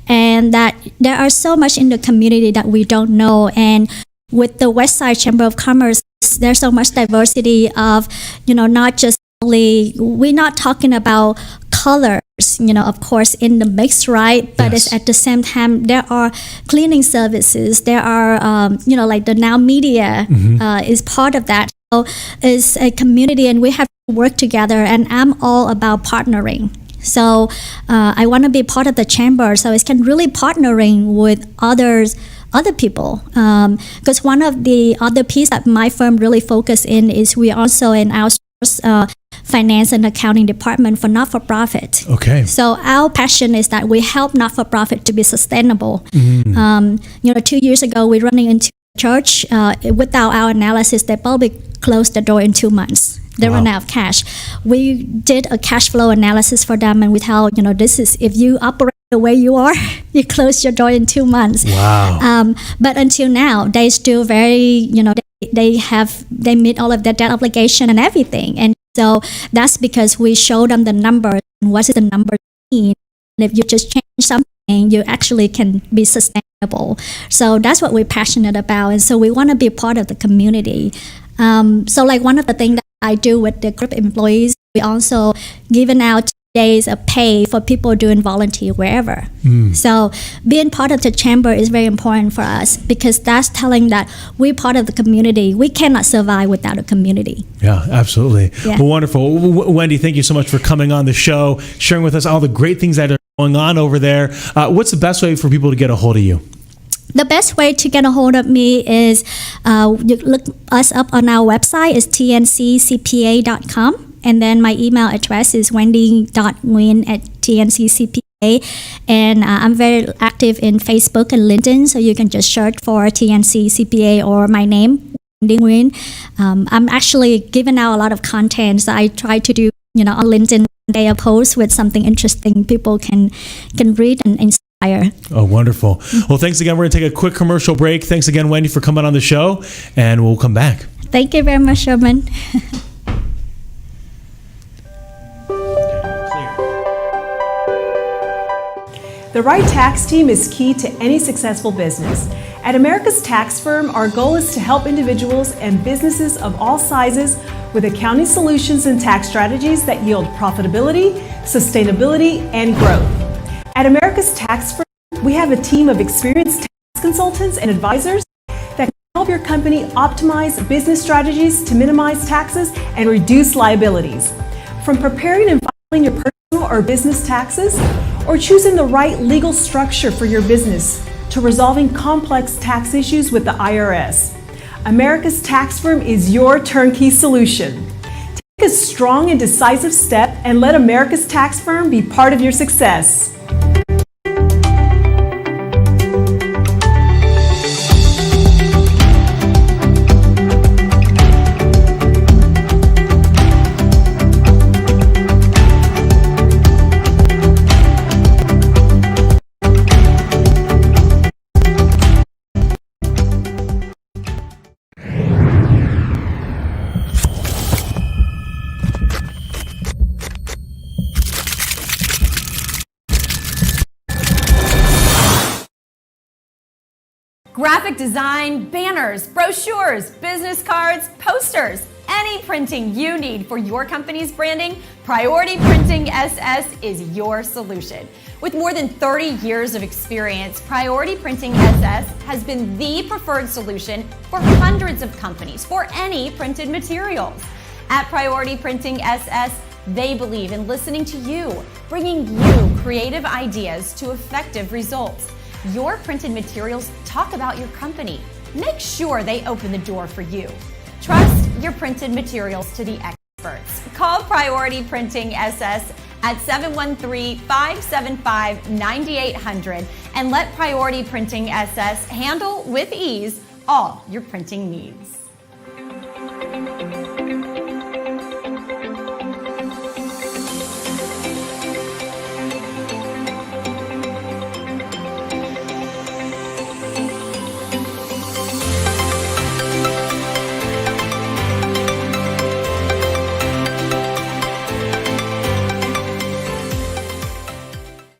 Speaker 7: and that there are so much in the community that we don't know. And with the West Side Chamber of Commerce, there's so much diversity of, not just only, we're not talking about colors, of course, in the mix, right? But
Speaker 1: Yes.
Speaker 7: it's at the same time, there are cleaning services, there are, like the NowMedia is part of that. So it's a community, and we have to work together, and I'm all about partnering. So I want to be part of the chamber, so it can really partnering with other people. Because one of the other piece that my firm really focus in is we also in our finance and accounting department for not-for-profit.
Speaker 1: Okay.
Speaker 7: So our passion is that we help not-for-profit to be sustainable. 2 years ago, we're running into a church. Without our analysis, they probably closed the door in 2 months. They run out of cash. We did a cash flow analysis for them, and we tell, this is, if you operate the way you are, you close your door in 2 months.
Speaker 1: Wow.
Speaker 7: But until now, they still very, they meet all of their debt obligation and everything. And so that's because we show them the numbers and what is the number mean. And if you just change something, you actually can be sustainable. So that's what we're passionate about. And so we want to be part of the community. So like one of the things that I do with the group employees, we also giving out days of pay for people doing volunteer wherever. So being part of the chamber is very important for us, because that's telling that we're part of the community. We cannot survive without a community.
Speaker 1: Yeah, absolutely.
Speaker 7: Yeah.
Speaker 1: Well, wonderful. Wendy, thank you so much for coming on the show, sharing with us all the great things that are going on over there. What's the best way for people to get a hold of you?
Speaker 7: The best way to get a hold of me is you look us up on our website is tnccpa.com. And then my email address is wendy.nguyen@tnccpa. And I'm very active in Facebook and LinkedIn, so you can just search for TNCCPA or my name, Wendy Nguyen. I'm actually giving out a lot of content, so I try to do, on LinkedIn, one day a post with something interesting people can read and inspire.
Speaker 1: Oh, wonderful. Well, thanks again. We're going to take a quick commercial break. Thanks again, Wendy, for coming on the show, and we'll come back.
Speaker 7: Thank you very much, Sherman.
Speaker 4: The right tax team is key to any successful business. At America's Tax Firm, our goal is to help individuals and businesses of all sizes with accounting solutions and tax strategies that yield profitability, sustainability, and growth. At America's Tax Firm, we have a team of experienced tax consultants and advisors that can help your company optimize business strategies to minimize taxes and reduce liabilities. From preparing and filing your personal or business taxes, or choosing the right legal structure for your business, to resolving complex tax issues with the IRS. America's Tax Firm is your turnkey solution. Take a strong and decisive step and let America's Tax Firm be part of your success.
Speaker 5: Graphic design, banners, brochures, business cards, posters, any printing you need for your company's branding, Priority Printing SS is your solution. With more than 30 years of experience, Priority Printing SS has been the preferred solution for hundreds of companies for any printed materials. At Priority Printing SS, they believe in listening to you, bringing you creative ideas to effective results. Your printed materials talk about your company. Make sure they open the door for you. Trust your printed materials to the experts. Call Priority Printing SS at 713-575-9800 and let Priority Printing SS handle with ease all your printing needs.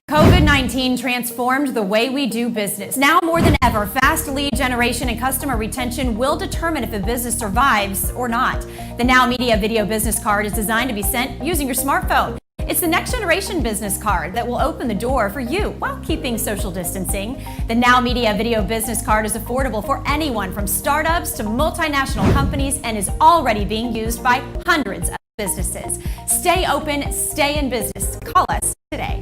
Speaker 5: COVID-19 transformed the way we do business. Now more than ever, fast lead generation and customer retention will determine if a business survives or not. The NowMedia Video Business Card is designed to be sent using your smartphone. It's the next generation business card that will open the door for you while keeping social distancing. The NowMedia Video Business Card is affordable for anyone from startups to multinational companies and is already being used by hundreds of businesses. Stay open, stay in business. Call us today.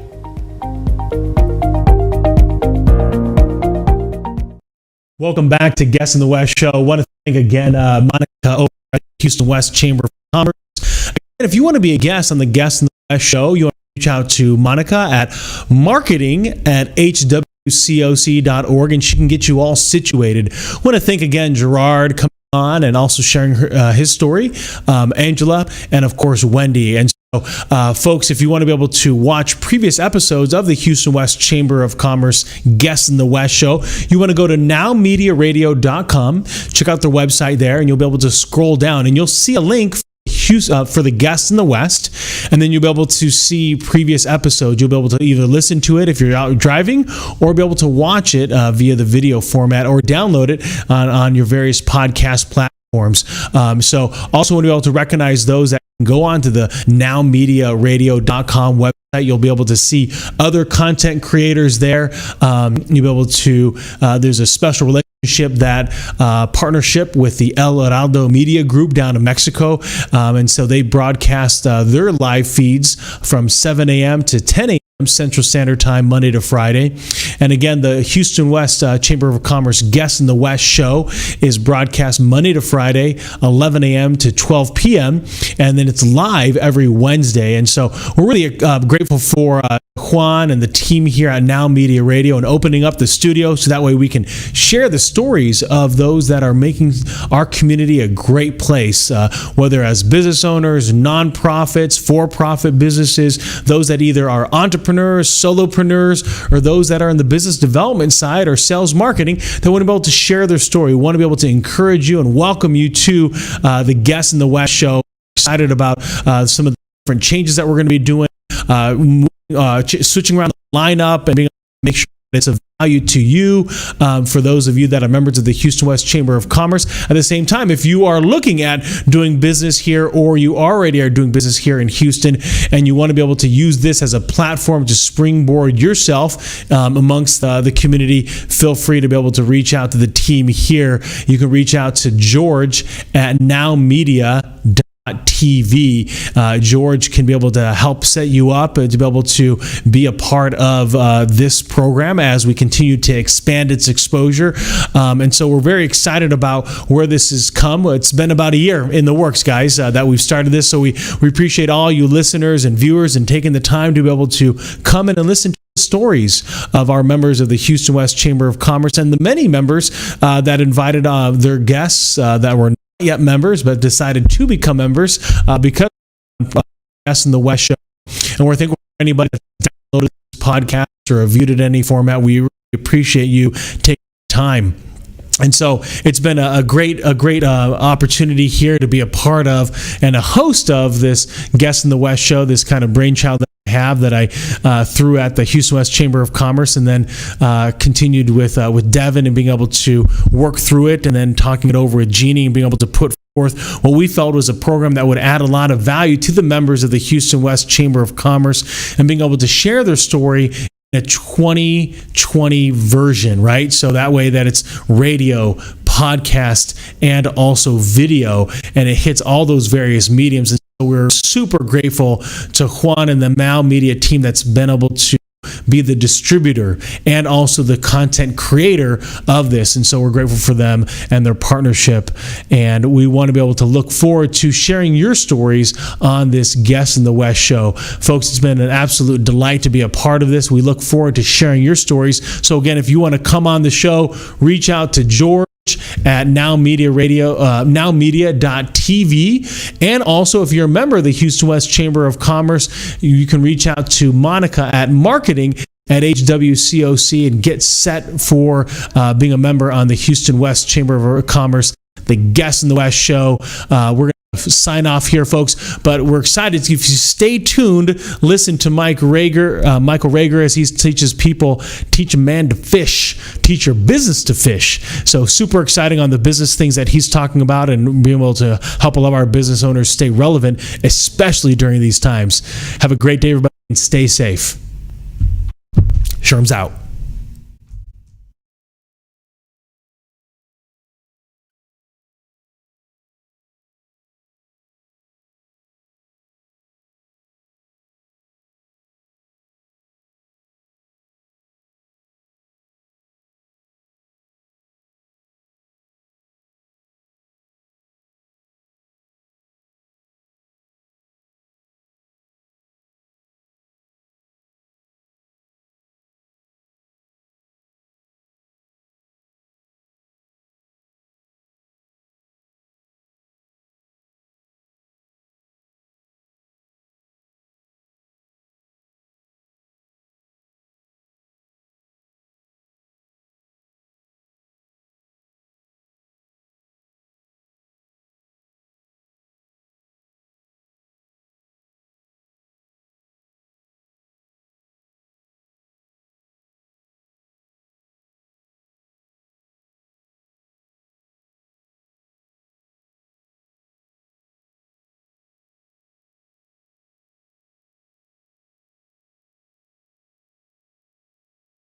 Speaker 1: Welcome back to Guest in the West show. I want to thank again Monica over at Houston West Chamber of Commerce. Again, if you want to be a guest on the Guest in the West show, you want to reach out to Monica at marketing@hwcoc.org and she can get you all situated. I want to thank again Gerard coming on and also sharing his story, Angela, and of course Wendy. And so, folks, if you want to be able to watch previous episodes of the Houston West Chamber of Commerce Guest in the West show, you want to go to NowMediaRadio.com, check out their website there, and you'll be able to scroll down and you'll see a link for the Guests in the West, and then you'll be able to see previous episodes. You'll be able to either listen to it if you're out driving or be able to watch it via the video format or download it on your various podcast platforms. So also want to be able to recognize those that can go on to the NowMediaRadio.com website. You'll be able to see other content creators there. You'll be able to, there's a special relationship partnership with the El Heraldo Media Group down in Mexico. And so they broadcast their live feeds from 7 a.m. to 10 a.m. Central Standard Time, Monday to Friday. And again, the Houston West Chamber of Commerce Guest in the West show is broadcast Monday to Friday, 11 a.m. to 12 p.m. And then it's live every Wednesday. And so we're really grateful for Juan and the team here at NowMedia Radio and opening up the studio so that way we can share the stories of those that are making our community a great place, whether as business owners, nonprofits, for-profit businesses, those that either are entrepreneurs, solopreneurs, or those that are in the business development side or sales marketing that want to be able to share their story. We want to be able to encourage you and welcome you to the Guest in the West show. Excited about some of the different changes that we're going to be doing, switching around the lineup and being able to make sure it's of value to you, for those of you that are members of the Houston West Chamber of Commerce. At the same time, if you are looking at doing business here or you already are doing business here in Houston and you want to be able to use this as a platform to springboard yourself amongst the community, feel free to be able to reach out to the team here. You can reach out to George at NowMedia.TV. George can be able to help set you up to be able to be a part of this program as we continue to expand its exposure. And so we're very excited about where this has come. It's been about a year in the works, guys, that we've started this. So we appreciate all you listeners and viewers and taking the time to be able to come in and listen to the stories of our members of the Houston West Chamber of Commerce and the many members that invited their guests that were yet members but decided to become members because of Guest in the West show. And we're thankful for anybody that downloaded this podcast or viewed it in any format. We really appreciate you taking time. And so it's been a great opportunity here to be a part of and a host of this Guest in the West show, this kind of brainchild that I threw at the Houston West Chamber of Commerce, and then continued with Devin and being able to work through it, and then talking it over with Jeannie and being able to put forth what we felt was a program that would add a lot of value to the members of the Houston West Chamber of Commerce and being able to share their story in a 2020 version, right? So that way that it's radio, podcast, and also video, and it hits all those various mediums. And so we're super grateful to Juan and the NowMedia team that's been able to be the distributor and also the content creator of this. And so we're grateful for them and their partnership. And we want to be able to look forward to sharing your stories on this Guest in the West show. Folks, it's been an absolute delight to be a part of this. We look forward to sharing your stories. So again, if you want to come on the show, reach out to George at NowMedia Radio, NowMedia.tv. And also, if you're a member of the Houston West Chamber of Commerce, you can reach out to Monica at marketing at HWCOC and get set for being a member on the Houston West Chamber of Commerce, the Guest in the West show. We're going to sign off here, folks, but we're excited. If you stay tuned, listen to Michael Rager as he teaches people, teach a man to fish, teach your business to fish. So super exciting on the business things that he's talking about and being able to help a lot of our business owners stay relevant, especially during these times. Have a great day, everybody, and stay safe. Sherm's out.